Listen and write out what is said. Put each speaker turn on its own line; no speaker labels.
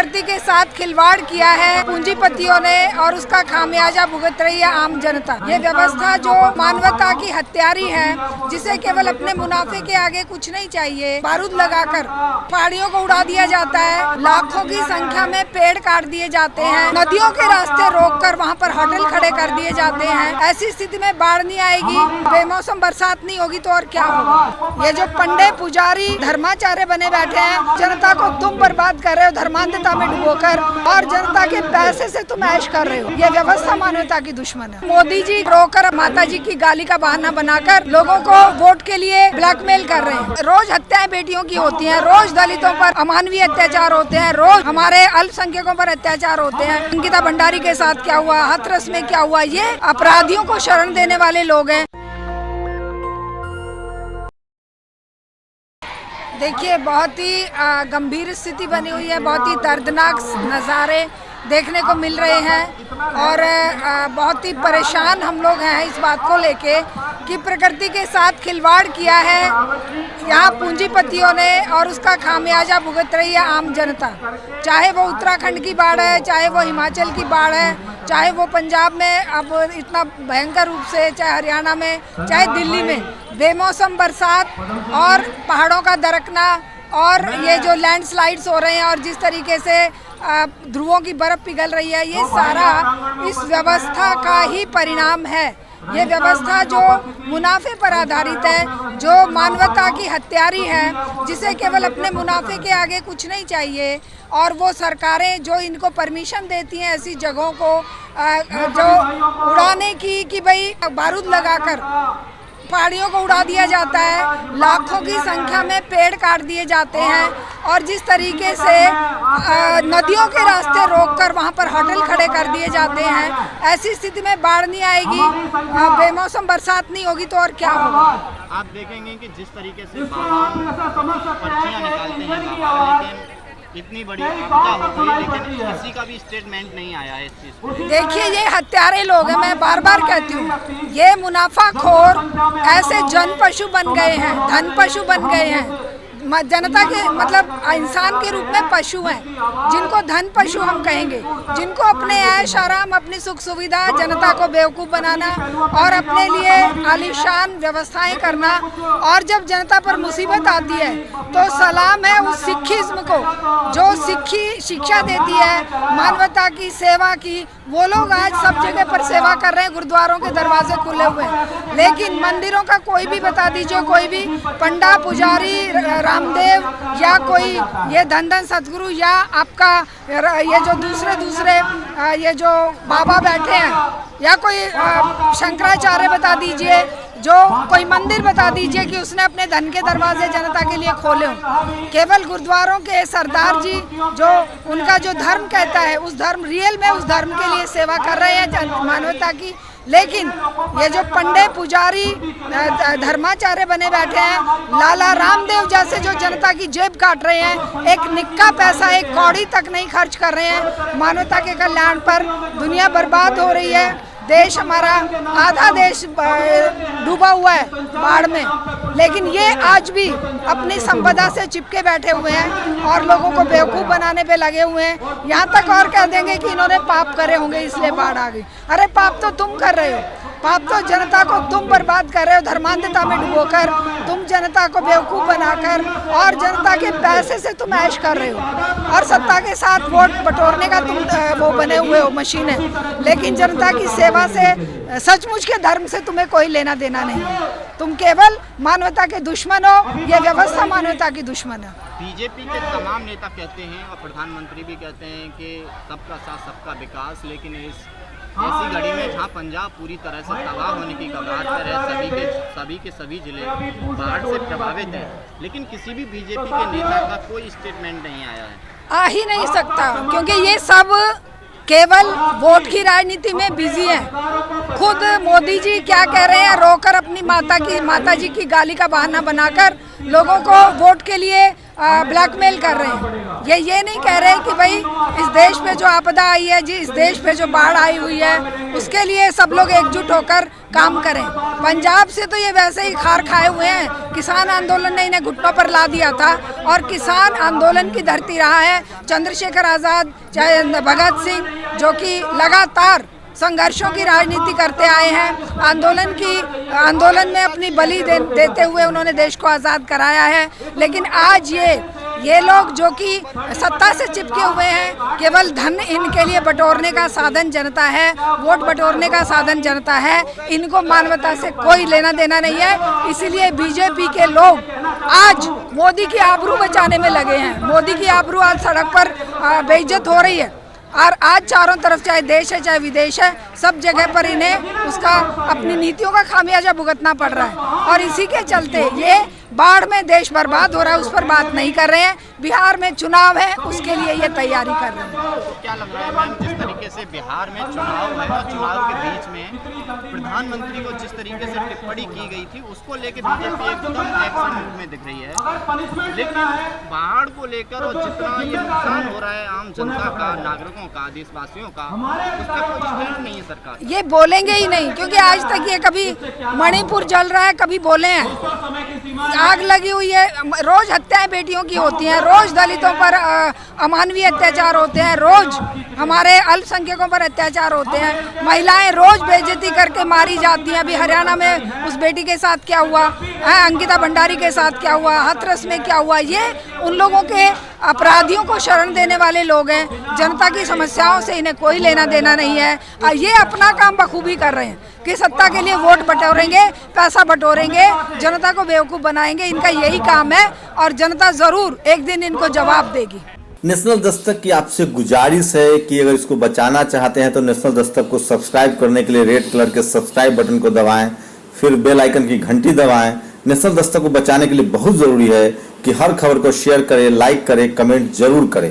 प्रकृति के साथ खिलवाड़ किया है पूंजीपतियों ने और उसका खामियाजा भुगत रही है आम जनता। ये व्यवस्था जो मानवता की हत्यारी है, जिसे केवल अपने मुनाफे के आगे कुछ नहीं चाहिए, बारूद लगाकर पहाड़ियों को उड़ा दिया जाता है, लाखों की संख्या में पेड़ काट दिए जाते हैं, नदियों के रास्ते रोककर वहाँ पर होटल खड़े कर दिए जाते हैं। ऐसी स्थिति में बाढ़ नहीं आएगी, बेमौसम बरसात नहीं होगी तो और क्या होगा। ये जो पंडे पुजारी धर्माचार्य बने बैठे हैं, जनता को तुम बर्बाद कर रहे हो धर्मांधता में डुबोकर, और जनता के पैसे से तुम ऐश कर रहे हो। ये व्यवस्था मानवता की दुश्मन है। मोदी जी रोकर माता जी की गाली का बहाना बनाकर लोगों को वोट के लिए ब्लैकमेल कर रहे हैं। रोज हत्याएं बेटियों की होती हैं, रोज दलितों पर अमानवीय अत्याचार होते हैं, रोज हमारे अल्पसंख्यकों पर अत्याचार होते हैं। अंकिता भंडारी के साथ क्या हुआ, हाथरस में क्या हुआ, ये अपराधियों को शरण देने वाले लोग हैं। देखिए, बहुत ही गंभीर स्थिति बनी हुई है, बहुत ही दर्दनाक नज़ारे देखने को मिल रहे हैं और बहुत ही परेशान हम लोग हैं इस बात को लेके कि प्रकृति के साथ खिलवाड़ किया है यहाँ पूंजीपतियों ने और उसका खामियाजा भुगत रही है आम जनता। चाहे वो उत्तराखंड की बाढ़ है, चाहे वो हिमाचल की बाढ़ है, चाहे वो पंजाब में अब इतना भयंकर रूप से, चाहे हरियाणा में, चाहे दिल्ली में बेमौसम बरसात और पहाड़ों का दरकना और ये जो लैंडस्लाइड्स हो रहे हैं और जिस तरीके से ध्रुवों की बर्फ पिघल रही है, ये सारा इस व्यवस्था का ही परिणाम है। ये व्यवस्था जो मुनाफे पर आधारित है, जो मानवता की हत्यारी है, जिसे केवल अपने मुनाफे के आगे कुछ नहीं चाहिए, और वो सरकारें जो इनको परमिशन देती हैं ऐसी जगहों को जो उड़ाने की कि भाई बारूद लगाकर पहाड़ियों को उड़ा दिया जाता है, लाखों की संख्या में पेड़ काट दिए जाते हैं, और जिस तरीके से नदियों के रास्ते रोककर वहाँ पर होटल खड़े कर दिए जाते हैं। ऐसी स्थिति में बाढ़ नहीं आएगी, बेमौसम बरसात नहीं होगी तो और क्या होगा।
आप देखेंगे कि जिस तरीके से पर्चियां निकालते हैं बाबा, लेकिन इतनी बड़ी आपदा हो गई, लेकिन किसी का भी स्टेटमेंट नहीं आया है इस चीज़ पर।
देखिए, ये हत्यारे लोग हैं, मैं बार बार कहती हूँ, ये मुनाफाखोर ऐसे जन पशु बन गए हैं, धन पशु बन गए हैं, जनता के मतलब इंसान के रूप में पशु हैं, जिनको धन पशु हम कहेंगे, जिनको अपने ऐश आराम, अपनी सुख सुविधा, जनता को बेवकूफ़ बनाना और अपने लिए आलीशान व्यवस्थाएं करना, और जब जनता पर मुसीबत आती है तो सलाम है उस सिखिज्म को जो सिखी शिक्षा देती है मानवता की, सेवा की। वो लोग आज सब जगह पर सेवा कर रहे हैं, गुरुद्वारों के दरवाजे खुले हुए हैं, लेकिन मंदिरों का कोई भी बता दीजिए, कोई भी पंडा पुजारी रामदेव या कोई ये धन सतगुरु या आपका ये जो दूसरे ये जो बाबा बैठे हैं, या कोई शंकराचार्य बता दीजिए, जो कोई मंदिर बता दीजिए कि उसने अपने धन के दरवाजे जनता के लिए खोले हों। केवल गुरुद्वारों के सरदार जी जो उनका जो धर्म कहता है, उस धर्म रियल में उस धर्म के लिए सेवा कर रहे हैं मानवता की, लेकिन ये जो पंडे पुजारी धर्माचार्य बने बैठे हैं, लाला रामदेव जैसे जो जनता की जेब काट रहे हैं, एक निक्का पैसा, एक कौड़ी तक नहीं खर्च कर रहे हैं मानवता के कल्याण पर। दुनिया बर्बाद हो रही है, देश हमारा आधा देश डूबा हुआ है बाढ़ में, लेकिन ये आज भी अपनी संपदा से चिपके बैठे हुए हैं और लोगों को बेवकूफ़ बनाने पे लगे हुए हैं। यहाँ तक और कह देंगे कि इन्होंने पाप करे होंगे इसलिए बाढ़ आ गई। अरे पाप तो तुम कर रहे हो, पाप तो जनता को तुम बर्बाद कर रहे हो धर्मांधता में डुबोकर, तुम जनता को बेवकूफ़ बनाकर, और जनता के पैसे से तुम ऐश कर रहे हो, और सत्ता के साथ वोट बटोरने का तुम वो बने हुए हो मशीन है, लेकिन जनता की सेवा से सचमुच के धर्म से तुम्हें कोई लेना देना नहीं है। तुम केवल मानवता के दुश्मन हो, ये व्यवस्था मानवता की दुश्मन है।
बीजेपी के तमाम नेता कहते हैं और प्रधानमंत्री भी कहते हैं कि सबका साथ सबका विकास, लेकिन ऐसी घड़ी में जहां पंजाब पूरी तरह से तबाह होने की कगार पर है, सभी जिले बाढ़ से प्रभावित हैं, लेकिन किसी भी बीजेपी के नेता का कोई स्टेटमेंट नहीं आया है।
आ ही नहीं सकता, क्योंकि ये सब केवल वोट की राजनीति में बिजी हैं। खुद मोदी जी क्या कह रहे हैं, रोकर अपनी माता जी की गाली का बहाना बनाकर लोगों को वोट के लिए ब्लैकमेल कर रहे हैं। ये नहीं कह रहे कि भाई इस देश पे जो आपदा आई है जी, इस देश पे जो बाढ़ आई हुई है, उसके लिए सब लोग एकजुट होकर काम करें। पंजाब से तो ये वैसे ही खार खाए हुए हैं। किसान आंदोलन ने इन्हें घुटनों पर ला दिया था और किसान आंदोलन की धरती रहा है। चंद्रशेखर आज़ाद, चाहे भगत सिंह, जो कि लगातार संघर्षों की राजनीति करते आए हैं, आंदोलन में अपनी बलि देते हुए उन्होंने देश को आज़ाद कराया है। लेकिन आज ये लोग जो कि सत्ता से चिपके हुए हैं, केवल धन इनके लिए बटोरने का साधन जनता है, वोट बटोरने का साधन जनता है, इनको मानवता से कोई लेना देना नहीं है। इसीलिए बीजेपी के लोग आज मोदी की आबरू बचाने में लगे हैं। मोदी की आबरू आज सड़क पर बेइज्जत हो रही है और आज चारों तरफ, चाहे देश है चाहे विदेश है, सब जगह पर इन्हें उसका अपनी नीतियों का खामियाजा भुगतना पड़ रहा है। और इसी के चलते ये बाढ़ में देश बर्बाद हो रहा है, उस पर बात नहीं कर रहे हैं। बिहार में चुनाव है, उसके लिए ये तैयारी कर रहे हैं।
तो क्या लग रहा है मैम, जिस तरीके से बिहार में चुनाव है और चुनाव के बीच में प्रधानमंत्री को जिस तरीके से टिप्पणी की गई थी, उसको लेकर बीजेपी एकदम एक्शन मूड में दिख रही है। लेकिन बाढ़ को लेकर और जितना ये नुकसान हो रहा है आम जनता का, नागरिकों का, देशवासियों का, उसका कोई स्टैंड नहीं है सरकार।
ये बोलेंगे ही नहीं, क्योंकि आज तक ये कभी मणिपुर जल रहा है, कभी बोले हैं आग लगी हुई है, रोज हत्याएं बेटियों की होती हैं, रोज दलितों पर अमानवीय अत्याचार होते हैं, रोज हमारे अल्पसंख्यकों पर अत्याचार होते हैं, महिलाएं रोज बेइज्जती करके मारी जाती हैं। अभी हरियाणा में उस बेटी के साथ क्या हुआ है, अंकिता भंडारी के साथ क्या हुआ, हाथरस में क्या हुआ, ये उन लोगों के अपराधियों को शरण देने वाले लोग हैं। जनता की समस्याओं से इन्हें कोई लेना देना नहीं है। ये अपना काम बखूबी कर रहे हैं कि सत्ता के लिए वोट बटोरेंगे, पैसा बटोरेंगे, जनता को बेवकूफ़ बनाएंगे। इनका यही काम है और जनता ज़रूर एक दिन इनको जवाब देगी।
नेशनल दस्तक की आपसे गुजारिश है कि अगर इसको बचाना चाहते हैं तो नेशनल दस्तक को सब्सक्राइब करने के लिए रेड कलर के सब्सक्राइब बटन को दबाएं, फिर बेल आइकन की घंटी दबाएं। नेशनल दस्तक को बचाने के लिए बहुत जरूरी है कि हर खबर को शेयर करें, लाइक करें, कमेंट जरूर करें।